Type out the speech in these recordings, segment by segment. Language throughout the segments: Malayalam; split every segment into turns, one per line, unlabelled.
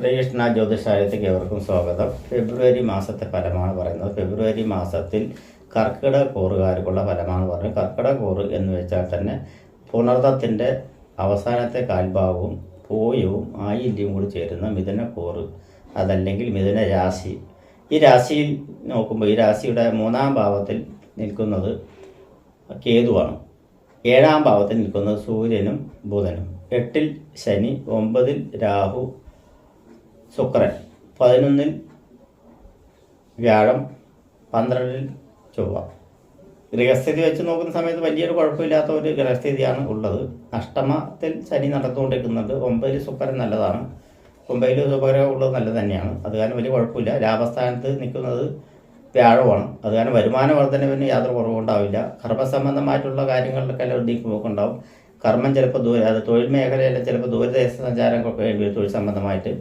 ശ്രീകൃഷ്ണ ജ്യോതിഷാലയത്തേക്ക് ഏവർക്കും സ്വാഗതം. ഫെബ്രുവരി മാസത്തെ ഫലമാണ് പറയുന്നത്. ഫെബ്രുവരി മാസത്തിൽ കർക്കിടക കൂറുകാർക്കുള്ള ഫലമാണ് പറയുന്നത്. കർക്കിടക കൂറ് എന്ന് വെച്ചാൽ തന്നെ പുണർദത്തിൻ്റെ അവസാനത്തെ കാൽഭാഗവും പൂയവും ആയില്യവും കൂടി ചേരുന്ന മിഥുന കൂറ്, അതല്ലെങ്കിൽ മിഥുന രാശി. ഈ രാശിയിൽ നോക്കുമ്പോൾ ഈ രാശിയുടെ 3-ാം ഭാവത്തിൽ നിൽക്കുന്നത് കേതുവാണ്. 7-ാം ഭാവത്തിൽ നിൽക്കുന്നത് സൂര്യനും ബുധനും. 8-ൽ ശനി, 9-ൽ രാഹു, ശുക്രൻ, 11-ൽ വ്യാഴം, 12-ൽ ചൊവ്വ. ഗ്രഹസ്ഥിതി വെച്ച് നോക്കുന്ന സമയത്ത് വലിയൊരു കുഴപ്പമില്ലാത്ത ഒരു ഗ്രഹസ്ഥിതിയാണ് ഉള്ളത്. അഷ്ടമത്തിൽ ശനി നടന്നുകൊണ്ടിരിക്കുന്നുണ്ട്. 9-ൽ ശുക്രൻ നല്ലതാണ്. 9-ൽ ശുക്രൻ ഉള്ളത് നല്ലത് തന്നെയാണ്. അത് കാരണം വലിയ കുഴപ്പമില്ല. ലാഭസ്ഥാനത്ത് നിൽക്കുന്നത് വ്യാഴമാണ്. അത് കാരണം വരുമാന വർധനവിന് യാതൊരു കുറവുണ്ടാവില്ല. കർമ്മസംബന്ധമായിട്ടുള്ള കാര്യങ്ങളിലൊക്കെ എല്ലാം നീക്കുപോക്കുണ്ടാവും. കർമ്മം ചിലപ്പോൾ തൊഴിൽ മേഖലയിൽ ചിലപ്പോൾ ദൂരദേശ സഞ്ചാരങ്ങളൊക്കെ വേണ്ടി വരും. തൊഴിൽ സംബന്ധമായിട്ട്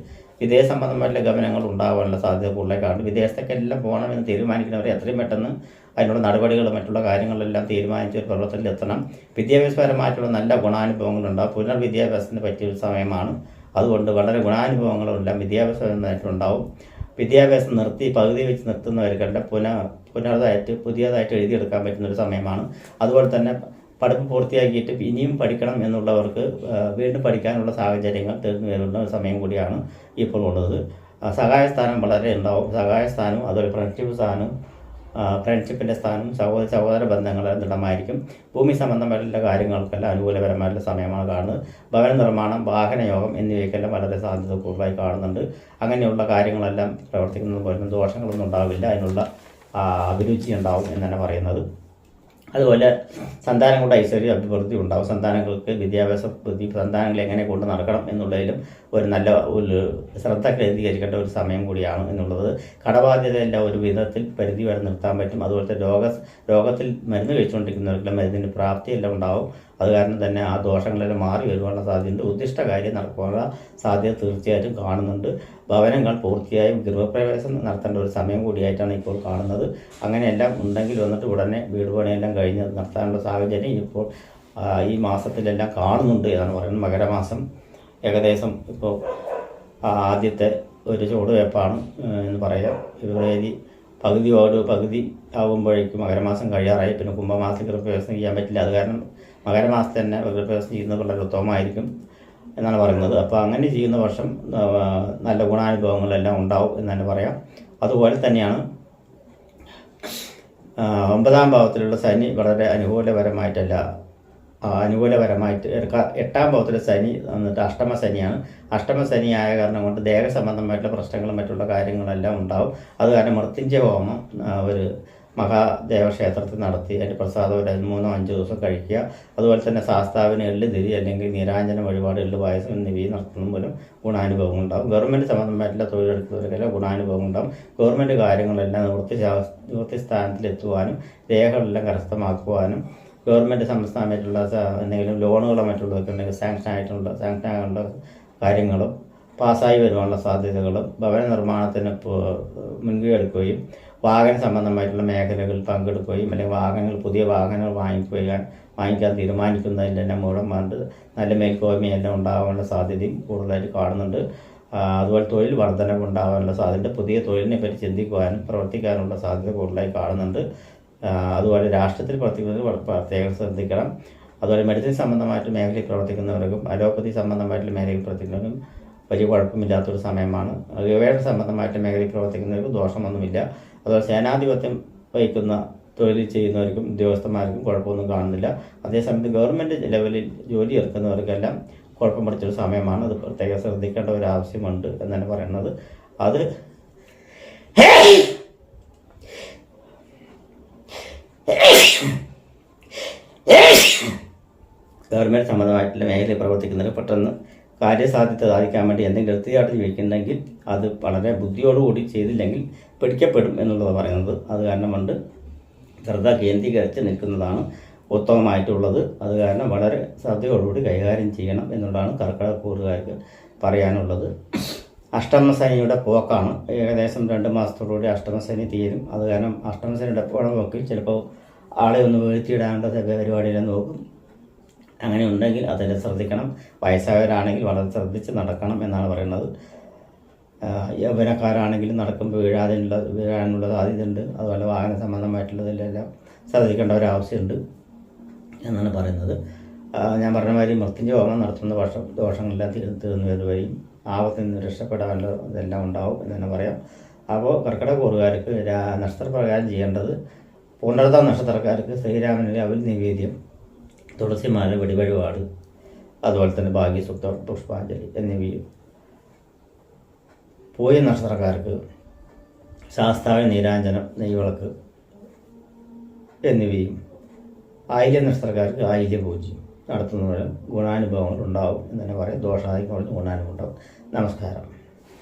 വിദേശ സംബന്ധമായിട്ടുള്ള ഗമനങ്ങൾ ഉണ്ടാകാനുള്ള സാധ്യത കൂടുതലേക്കാണ്. വിദേശത്തേക്കെല്ലാം പോകണമെന്ന് തീരുമാനിക്കുന്നവരെ എത്രയും പെട്ടെന്ന് അതിനുള്ള നടപടികളും മറ്റുള്ള കാര്യങ്ങളെല്ലാം തീരുമാനിച്ച് ഒരു പ്രവർത്തനത്തിലെത്തണം. വിദ്യാഭ്യാസപരമായിട്ടുള്ള നല്ല ഗുണാനുഭവങ്ങളുണ്ടാകും. പുനർവിദ്യാഭ്യാസത്തിന് പറ്റിയൊരു സമയമാണ്. അതുകൊണ്ട് വളരെ ഗുണാനുഭവങ്ങളെല്ലാം വിദ്യാഭ്യാസപരമായിട്ടുണ്ടാവും. വിദ്യാഭ്യാസം പകുതി വെച്ച് നിർത്തുന്നവർക്കെല്ലാം പുതിയതായിട്ട് എഴുതിയെടുക്കാൻ പറ്റുന്നൊരു സമയമാണ്. അതുപോലെ തന്നെ പഠിപ്പ് പൂർത്തിയാക്കിയിട്ട് ഇനിയും പഠിക്കണം എന്നുള്ളവർക്ക് വീണ്ടും പഠിക്കാനുള്ള സാഹചര്യങ്ങൾ തീർന്നു വരുന്ന ഒരു സമയം കൂടിയാണ് ഇപ്പോൾ ഉള്ളത്. സഹായസ്ഥാനം വളരെ ഉണ്ടാവും. സഹായസ്ഥാനം, അതുപോലെ ഫ്രണ്ട്ഷിപ്പിൻ്റെ സ്ഥാനം, സഹോദര ബന്ധങ്ങൾ ദൃഢമായിരിക്കും. ഭൂമി സംബന്ധമായിട്ടുള്ള കാര്യങ്ങൾക്കെല്ലാം അനുകൂലപരമായിട്ടുള്ള സമയമാണ് കാണുന്നത്. ഭവന നിർമ്മാണം, വാഹനയോഗം എന്നിവയ്ക്കെല്ലാം വളരെ സാധ്യത കൂടുതലായി കാണുന്നുണ്ട്. അങ്ങനെയുള്ള കാര്യങ്ങളെല്ലാം പ്രവർത്തിക്കുന്നത് പോലെ ദോഷങ്ങളൊന്നും ഉണ്ടാവില്ല. അതിനുള്ള അഭിരുചി ഉണ്ടാവും എന്നാണ് പറയുന്നത്. അതുപോലെ സന്താനങ്ങളുടെ ഐശ്വര്യ അഭിവൃദ്ധി ഉണ്ടാവും. സന്താനങ്ങൾക്ക് വിദ്യാഭ്യാസ ബുദ്ധി, സന്താനങ്ങളെ എങ്ങനെ കൊണ്ട് നടക്കണം എന്നുള്ളതിലും ഒരു നല്ല ഒരു ശ്രദ്ധ കേന്ദ്രീകരിക്കേണ്ട ഒരു സമയം കൂടിയാണ് എന്നുള്ളത്. കടബാധ്യതയെല്ലാം ഒരു വിധത്തിൽ പരിധി വരെ നിർത്താൻ പറ്റും. അതുപോലത്തെ രോഗത്തിൽ മരുന്ന് കഴിച്ചുകൊണ്ടിരിക്കുന്നവർക്കെല്ലാം മരുന്നിൻ്റെ പ്രാപ്തിയെല്ലാം ഉണ്ടാവും. അത് കാരണം തന്നെ ആ ദോഷങ്ങളെല്ലാം മാറി വരുവാനുള്ള സാധ്യതയുണ്ട്. ഉദ്ദിഷ്ട കാര്യം നടക്കാനുള്ള സാധ്യത തീർച്ചയായിട്ടും കാണുന്നുണ്ട്. ഭവനങ്ങൾ പൂർത്തിയായും ഗൃഹപ്രവേശം നടത്തേണ്ട ഒരു സമയം കൂടിയായിട്ടാണ് ഇപ്പോൾ കാണുന്നത്. അങ്ങനെയെല്ലാം ഉണ്ടെങ്കിൽ വന്നിട്ട് ഉടനെ വീട് പണിയെല്ലാം കഴിഞ്ഞ് നടത്താനുള്ള സാഹചര്യം ഇപ്പോൾ ഈ മാസത്തിലെല്ലാം കാണുന്നുണ്ട് എന്നാണ് പറയുന്നത്. മകരമാസം ഏകദേശം ഇപ്പോൾ ആദ്യത്തെ ഒരു ചുവടുവയ്പ്പാണ് എന്ന് പറയാം. ഫെബ്രുവരി പകുതി ആകുമ്പോഴേക്കും മകരമാസം കഴിയാറായി. പിന്നെ കുംഭമാസത്തിൽ ഗൃഹപ്രവേശനം ചെയ്യാൻ പറ്റില്ല. അത് കാരണം മകരമാസത്തിൽ തന്നെ ഗൃഹപ്രവേശനം ചെയ്യുന്നത് വളരെ ഉത്തമമായിരിക്കും എന്നാണ് പറയുന്നത്. അപ്പോൾ അങ്ങനെ ചെയ്യുന്ന വർഷം നല്ല ഗുണാനുഭവങ്ങളെല്ലാം ഉണ്ടാവും എന്നാണ് പറയാം. അതുപോലെ തന്നെയാണ് 9-ാം ഭാവത്തിലുള്ള ശനി വളരെ അനുകൂലപരമായിട്ട് 8-ാം ഭാവത്തിലെ ശനി എന്നിട്ട് അഷ്ടമശനിയാണ്. അഷ്ടമശനിയായ കാരണം കൊണ്ട് ദേഹസംബന്ധമായിട്ടുള്ള പ്രശ്നങ്ങളും മറ്റുള്ള കാര്യങ്ങളെല്ലാം ഉണ്ടാവും. അത് കാരണം മൃത്യുഞ്ജയ ഹോമം ഒരു മഹാദേവക്ഷേത്രത്തിൽ നടത്തി അതിൻ്റെ പ്രസാദം ഒരു 3-5 ദിവസം കഴിക്കുക. അതുപോലെ തന്നെ ശാസ്താവിന് എള്ളുതിരി അല്ലെങ്കിൽ നീരാഞ്ജന വഴിപാട്, പായസം എന്നിവയും നടത്തുന്ന പോലും ഗുണാനുഭവങ്ങൾ ഉണ്ടാകും. ഗവൺമെൻറ് സംബന്ധമായിട്ടുള്ള തൊഴിലെടുക്കുന്നവർക്കെല്ലാം ഗുണാനുഭവം ഉണ്ടാകും. ഗവൺമെൻറ് കാര്യങ്ങളെല്ലാം നിവൃത്തി സ്ഥാനത്തിലെത്തുവാനും രേഖകളെല്ലാം കരസ്ഥമാക്കുവാനും ഗവൺമെൻറ് സംസ്ഥാനമായിട്ടുള്ള എന്തെങ്കിലും ലോണുകളോ മറ്റുള്ളതൊക്കെ ഉണ്ടെങ്കിൽ സാങ്ഷൻ ആകാനുള്ള കാര്യങ്ങളും പാസ്സായി വരുവാനുള്ള സാധ്യതകളും ഭവന നിർമ്മാണത്തിന് മുൻകൈ എടുക്കുകയും വാഹന സംബന്ധമായിട്ടുള്ള മേഖലകളിൽ പങ്കെടുക്കുകയും അല്ലെങ്കിൽ പുതിയ വാഹനങ്ങൾ വാങ്ങിക്കാൻ തീരുമാനിക്കുന്നതിലെല്ലാം മൂലം നല്ല മേൽക്കോയ്മയെല്ലാം ഉണ്ടാകാനുള്ള സാധ്യതയും കൂടുതലായിട്ട് കാണുന്നുണ്ട്. അതുപോലെ തൊഴിൽ വർധനവ് ഉണ്ടാകാനുള്ള സാധ്യത, പുതിയ തൊഴിലിനെ പറ്റി ചിന്തിക്കുവാനും പ്രവർത്തിക്കാനുള്ള സാധ്യത കൂടുതലായി കാണുന്നുണ്ട്. അതുപോലെ രാഷ്ട്രത്തിൽ പ്രവർത്തിക്കുന്നവർ പ്രത്യേകം ശ്രദ്ധിക്കണം. അതുപോലെ മെഡിസിൻ സംബന്ധമായിട്ട് മേഖലയിൽ പ്രവർത്തിക്കുന്നവർക്കും അലോപ്പതി സംബന്ധമായിട്ടുള്ള മേഖലയിൽ പ്രവർത്തിക്കുന്നവർക്കും വലിയ കുഴപ്പമില്ലാത്തൊരു സമയമാണ്. ഗവേഷണ സംബന്ധമായിട്ട് മേഖലയിൽ പ്രവർത്തിക്കുന്നവർക്ക് ദോഷമൊന്നുമില്ല. അതുപോലെ സേനാധിപത്യം വഹിക്കുന്ന തൊഴിൽ ചെയ്യുന്നവർക്കും ഉദ്യോഗസ്ഥന്മാർക്കും കുഴപ്പമൊന്നും കാണുന്നില്ല. അതേസമയത്ത് ഗവൺമെൻറ് ലെവലിൽ ജോലി എടുക്കുന്നവർക്കെല്ലാം കുഴപ്പം പിടിച്ചൊരു സമയമാണ്. അത് പ്രത്യേകം ശ്രദ്ധിക്കേണ്ട ഒരു ആവശ്യമുണ്ട് എന്നാണ് പറയുന്നത്. അത് ഗവൺമെൻറ് സംബന്ധമായിട്ടുള്ള മേഖലയിൽ പ്രവർത്തിക്കുന്നവർ പെട്ടെന്ന് കാര്യസാധ്യത സാധിക്കാൻ വേണ്ടി എന്തെങ്കിലും എടുത്തുചാട്ട് ചോദിക്കുന്നുണ്ടെങ്കിൽ അത് വളരെ ബുദ്ധിയോടുകൂടി ചെയ്തില്ലെങ്കിൽ പിടിക്കപ്പെടും എന്നുള്ളത് പറയുന്നത്. അത് കാരണം കൊണ്ട് ശ്രദ്ധ കേന്ദ്രീകരിച്ച് നിൽക്കുന്നതാണ് ഉത്തമമായിട്ടുള്ളത്. അത് കാരണം വളരെ ശ്രദ്ധയോടുകൂടി കൈകാര്യം ചെയ്യണം എന്നുള്ളതാണ് കർക്കിടക കൂറുകാർക്ക് പറയാനുള്ളത്. അഷ്ടമശനിയുടെ പോക്കാണ്. ഏകദേശം 2 മാസത്തോടുകൂടി അഷ്ടമശനി തീരും. അത് കാരണം അഷ്ടമശനിയുടെ പോക്ക് ചിലപ്പോൾ ആളെ ഒന്ന് വീഴ്ത്തിയിടാനുള്ള പരിപാടിയെല്ലാം നോക്കും. അങ്ങനെ ഉണ്ടെങ്കിൽ അതെല്ലാം ശ്രദ്ധിക്കണം. വയസ്സായവരാണെങ്കിൽ വളരെ ശ്രദ്ധിച്ച് നടക്കണം എന്നാണ് പറയുന്നത്. യൗവനക്കാരാണെങ്കിലും നടക്കുമ്പോൾ വീഴാനുള്ള സാധ്യതയുണ്ട്. അതുപോലെ വാഹന സംബന്ധമായിട്ടുള്ളതിലെല്ലാം ശ്രദ്ധിക്കേണ്ട ഒരാവശ്യമുണ്ട് എന്നാണ് പറയുന്നത്. ഞാൻ പറഞ്ഞ മാതിരി മൃത്യുഞ്ജയ ഹോമം നടത്തുന്ന ദോഷങ്ങളെല്ലാം തീർന്നു വരുകയും ആപത്തിൽ നിന്ന് രക്ഷപ്പെടാനുള്ള ഇതെല്ലാം ഉണ്ടാവും എന്ന് തന്നെ പറയാം. അപ്പോൾ കർക്കിടകക്കൂറുകാർക്ക് നക്ഷത്രപ്രകാരം ചെയ്യേണ്ടത്, പൂർണ്ണത നക്ഷത്രക്കാർക്ക് ശ്രീരാമന് അവിൽ നിവേദ്യം, തുളസിമാല, വെടിവഴിപാട്, അതുപോലെ തന്നെ ഭാഗ്യസൂക്തം, പുഷ്പാഞ്ജലി എന്നിവയും. പൂയ നക്ഷത്രക്കാർക്ക് ശാസ്താവ്, നീരാഞ്ജനം, നെയ്വിളക്ക് എന്നിവയും. ആയില്യ നക്ഷത്രക്കാർക്ക് ആയില്യ പൂജ്യം നടത്തുന്നതിന് ഗുണാനുഭവങ്ങൾ ഉണ്ടാവും എന്ന് തന്നെ പറയാം. ദോഷാദിക്കും ഗുണാനുഭവം ഉണ്ടാവും. നമസ്കാരം.